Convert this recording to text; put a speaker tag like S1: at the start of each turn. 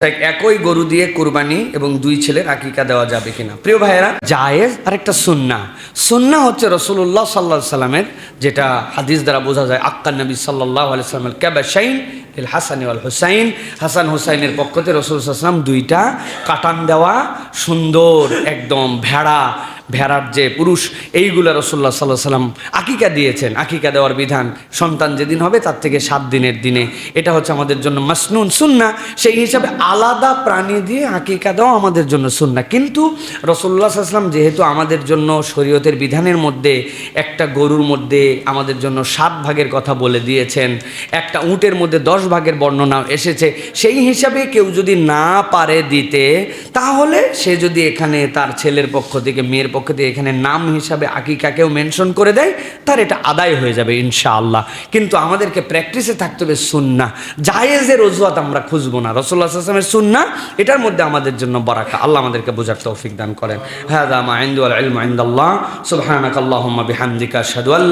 S1: একই গরু দিয়ে কুরবানি এবং দুই ছেলের আকিকা দেওয়া যাবে কিনা? প্রিয় ভাইয়েরা, জায়েজ আর একটা সুন্নাহ। সুন্নাহ হচ্ছে রাসূলুল্লাহ সাল্লাল্লাহু আলাইহি সাল্লামের, যেটা হাদিস দ্বারা বোঝা যায়, আক্কান নবী সাল্লাল্লাহু আলাইহি সাল্লামের কাবাশাইন লিল হাসান ওয়াল হুসাইন, হাসান হুসাইনের পক্ষ থেকে রাসূল সাল্লাল্লাহু আলাইহি সাল্লাম দুইটা কাটান দেওয়া সুন্দর একদম ভেড়ার যে পুরুষ, এইগুলো রাসূলুল্লাহ সাল্লাল্লাহু আলাইহি সাল্লাম আকিকা দিয়েছেন। আকিকা দেওয়ার বিধান, সন্তান যেদিন হবে তার থেকে 7 দিনের দিনে, এটা হচ্ছে আমাদের জন্য মাসনুন সুন্নাহ। সেই হিসাবে আলাদা প্রাণী দিয়ে আকিকা দেওয়া আমাদের জন্য সুন্নাহ। কিন্তু রাসূলুল্লাহ সাল্লাল্লাহু আলাইহি সাল্লাম যেহেতু আমাদের জন্য শরীয়তের বিধানের মধ্যে একটা গরুর মধ্যে আমাদের জন্য 7 ভাগের কথা বলে দিয়েছেন, একটা উটের মধ্যে 10 ভাগের বর্ণনা এসেছে, সেই হিসাবে কেউ যদি না পারে দিতে, তাহলে সে যদি এখানে তার ছেলের পক্ষ থেকে মেয়ের পক্ষ থেকে এখানে নাম হিসাবে আকিকাকেও মেনশন করে দেয়, তার এটা আদায় হয়ে যাবে ইনশাআল্লাহ। কিন্তু আমাদেরকে প্র্যাকটিসে থাকতে হবে সুন্নাহ। জায়েজের অজুহাত আমরা খুঁজবো না, রাসূলুল্লাহ সাল্লাল্লাহু আলাইহি ওয়াসাল্লামের সুন্নাহ এটার মধ্যে আমাদের জন্য বারাকা। আল্লাহ আমাদেরকে বোঝার তৌফিক দান করেন। হাযা মা ইনদি ওয়াল ইলমু ইনদাল্লাহ। সুবহানাকাল্লাহুম্মা বিহামদিকা আশহাদু আল্লা